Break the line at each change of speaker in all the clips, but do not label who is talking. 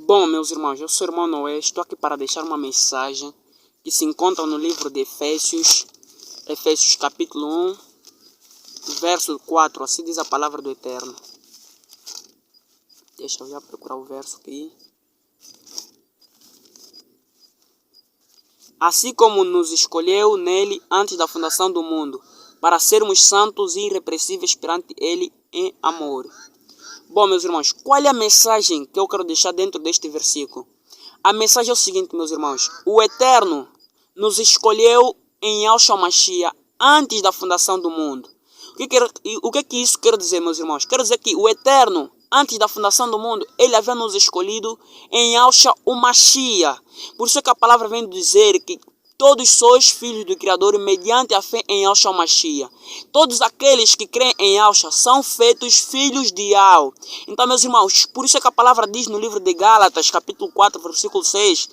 Bom, meus irmãos, eu sou o irmão Noé, estou aqui para deixar uma mensagem que se encontra no livro de Efésios, Efésios capítulo 1, verso 4, assim diz a palavra do Eterno. Deixa eu já procurar o verso aqui. Assim como nos escolheu nele antes da fundação do mundo, para sermos santos e irrepreensíveis perante ele em amor. Bom, meus irmãos, qual é a mensagem que eu quero deixar dentro deste versículo? A mensagem é o seguinte, meus irmãos. O Eterno nos escolheu em Yahshua Mashiach antes da fundação do mundo. O que isso quer dizer, meus irmãos? Quer dizer que o Eterno, antes da fundação do mundo, ele havia nos escolhido em Yahshua o Mashiach. Por isso é que a palavra vem dizer que todos sois filhos do Criador mediante a fé em Yahshua Mashiach. Todos aqueles que creem em Yahshua são feitos filhos de Yahweh. Então, meus irmãos, por isso é que a palavra diz no livro de Gálatas, capítulo 4, versículo 6,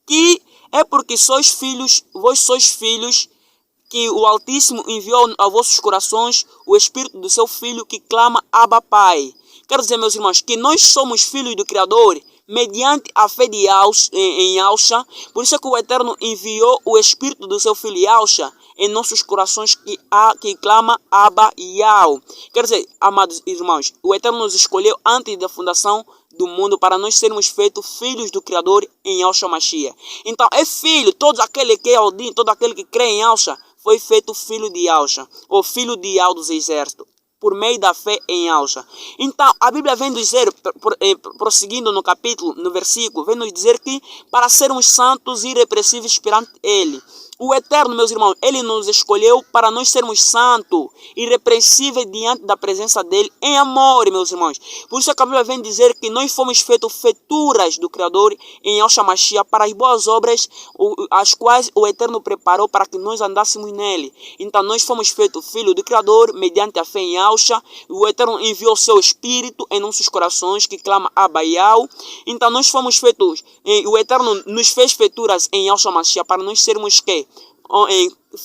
que é porque sois filhos, vós sois filhos, que o Altíssimo enviou a vossos corações o Espírito do seu Filho que clama Abba Pai. Quero dizer, meus irmãos, que nós somos filhos do Criador mediante a fé de em Yahshua. Por isso é que o Eterno enviou o Espírito do seu Filho Yahshua em nossos corações que clama Abba Yahweh. Quer dizer, amados irmãos, o Eterno nos escolheu antes da fundação do mundo para nós sermos feitos filhos do Criador em Yahshua Mashiach. Então, é filho, todo aquele que é Odin, todo aquele que crê em Yahshua, foi feito filho de Yahshua, ou filho de Yahweh dos exércitos, por meio da fé em Yahshua. Então, a Bíblia vem dizer, prosseguindo no capítulo, no versículo, vem nos dizer que para sermos santos e irrepreensíveis perante Ele. O Eterno, meus irmãos, Ele nos escolheu para nós sermos santos e irrepreensíveis diante da presença dEle em amor, meus irmãos. Por isso a Bíblia vem dizer que nós fomos feitos feituras do Criador em Yahshua Mashiach para as boas obras, as quais o Eterno preparou para que nós andássemos nele. Então nós fomos feitos filhos do Criador mediante a fé em Yahshua. O Eterno enviou o seu Espírito em nossos corações que clama Abba Yahweh. Então nós fomos feitos, o Eterno nos fez feituras em Yahshua Mashiach para nós sermos que?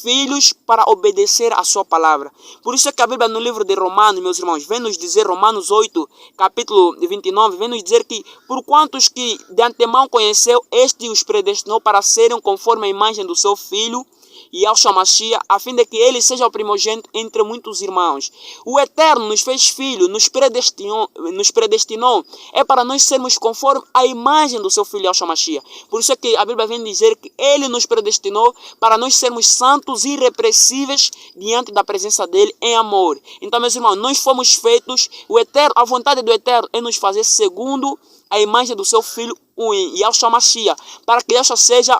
Filhos para obedecer a sua palavra. Por isso é que a Bíblia no livro de Romanos, meus irmãos, vem nos dizer, Romanos 8, capítulo 29, vem nos dizer que por quantos que de antemão conheceu, este os predestinou para serem conforme a imagem do seu Filho, Yahshua Mashiach, a fim de que ele seja o primogênito entre muitos irmãos. O Eterno nos fez filho, nos predestinou, é para nós sermos conforme a imagem do seu Filho Yahshua Mashiach. Por isso é que a Bíblia vem dizer que ele nos predestinou para nós sermos santos e irrepreensíveis diante da presença dele em amor. Então, meus irmãos, nós fomos feitos, o Eterno, a vontade do Eterno é nos fazer segundo a imagem do seu Filho Yahshua Mashiach, para que Yahshua seja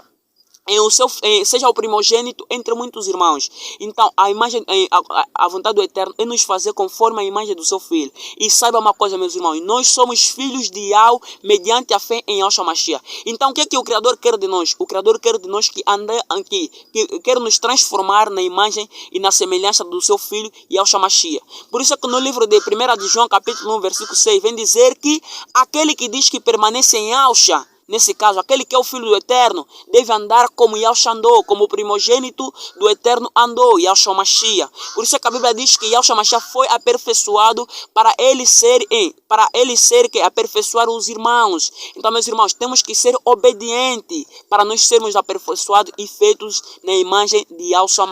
o primogênito entre muitos irmãos. Então a vontade do Eterno é nos fazer conforme a imagem do seu Filho. E saiba uma coisa, meus irmãos, nós somos filhos de Yahweh mediante a fé em Yahshua Mashiach. Então o que é que o Criador quer de nós? O Criador quer de nós que quer nos transformar na imagem e na semelhança do seu Filho Yahshua Mashiach. Por isso é que no livro de 1 de João capítulo 1 versículo 6 vem dizer que aquele que diz que permanece em Yahshua, nesse caso, aquele que é o Filho do Eterno, deve andar como Yahshua andou, como o primogênito do Eterno andou, Yahshua Mashiach. Por isso é que a Bíblia diz que Yahshua Mashiach foi aperfeiçoado para ele ser que aperfeiçoar os irmãos. Então, meus irmãos, temos que ser obedientes para nós sermos aperfeiçoados e feitos na imagem de Yahshua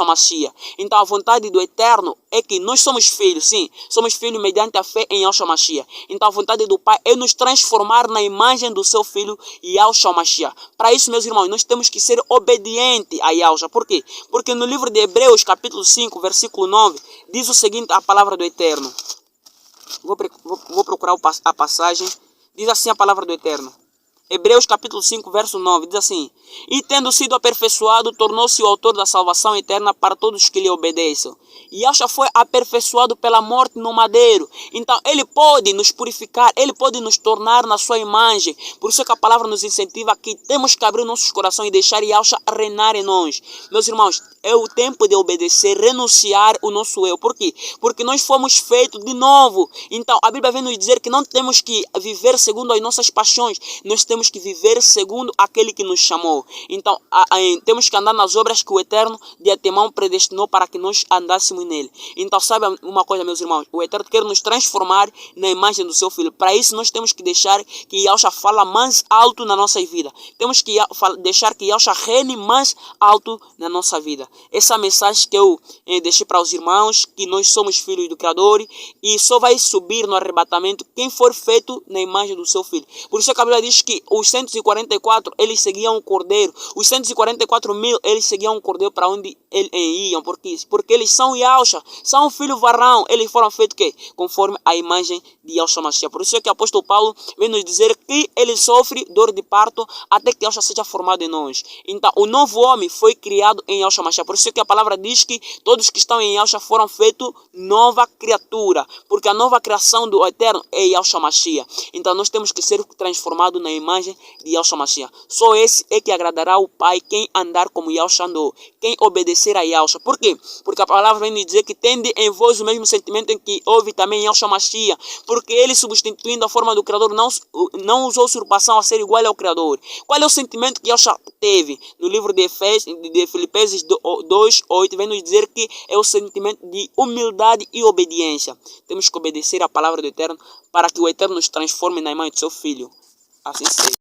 Mashiach. Então, a vontade do Eterno é que nós somos filhos, sim, somos filhos mediante a fé em Yahshua Mashiach. Então, a vontade do Pai é nos transformar na imagem do seu Filho Yahshua Mashiach. Para isso, meus irmãos, nós temos que ser obedientes a Yahshua. Por quê? Porque no livro de Hebreus, capítulo 5, versículo 9, diz o seguinte, a palavra do Eterno. Vou procurar a passagem. Diz assim a palavra do Eterno. Hebreus capítulo 5, verso 9, diz assim: E tendo sido aperfeiçoado, tornou-se o autor da salvação eterna para todos que lhe obedeçam. E Yahshua foi aperfeiçoado pela morte no madeiro. Então ele pode nos purificar, ele pode nos tornar na sua imagem. Por isso é que a palavra nos incentiva que temos que abrir nossos corações e deixar Yahshua reinar em nós. Meus irmãos, é o tempo de obedecer, renunciar o nosso eu. Por quê? Porque nós fomos feitos de novo. Então a Bíblia vem nos dizer que não temos que viver segundo as nossas paixões. Nós temos que viver segundo aquele que nos chamou. Então, temos que andar nas obras que o Eterno de antemão predestinou para que nós andássemos nele. Então, sabe uma coisa, meus irmãos? O Eterno quer nos transformar na imagem do seu Filho. Para isso, nós temos que deixar que Yahshua fala mais alto na nossa vida. Temos que deixar que Yahshua reine mais alto na nossa vida. Essa mensagem que eu deixei para os irmãos, que nós somos filhos do Criador e só vai subir no arrebatamento quem for feito na imagem do seu Filho. Por isso a Bíblia diz que os 144, eles seguiam o Cordeiro. Os 144 mil, eles seguiam o Cordeiro para onde iam. Porque eles são Yahshua, são o filho varão. Eles foram feitos que conforme a imagem de Yahshua Mashiach. Por isso é que o apóstolo Paulo vem nos dizer que ele sofre dor de parto até que Yahshua seja formado em nós. Então, o novo homem foi criado em Yahshua Mashiach. Por isso é que a palavra diz que todos que estão em Yahshua foram feitos nova criatura. Porque a nova criação do Eterno é Yahshua Mashiach. Então, nós temos que ser transformados na imagem de Yahshua Mashiach. Só esse é que agradará ao Pai, quem andar como Yahshua andou, quem obedecer a Yahshua. Por quê? Porque a palavra vem nos dizer que tende em vós o mesmo sentimento em que houve também em Yahshua Mashiach. Porque ele, substituindo a forma do Criador, não usou usurpação a ser igual ao Criador. Qual é o sentimento que Yahshua teve? No livro de Filipenses 2:8 vem nos dizer que é o sentimento de humildade e obediência. Temos que obedecer a palavra do Eterno para que o Eterno nos transforme na imagem do seu Filho. Assim seja.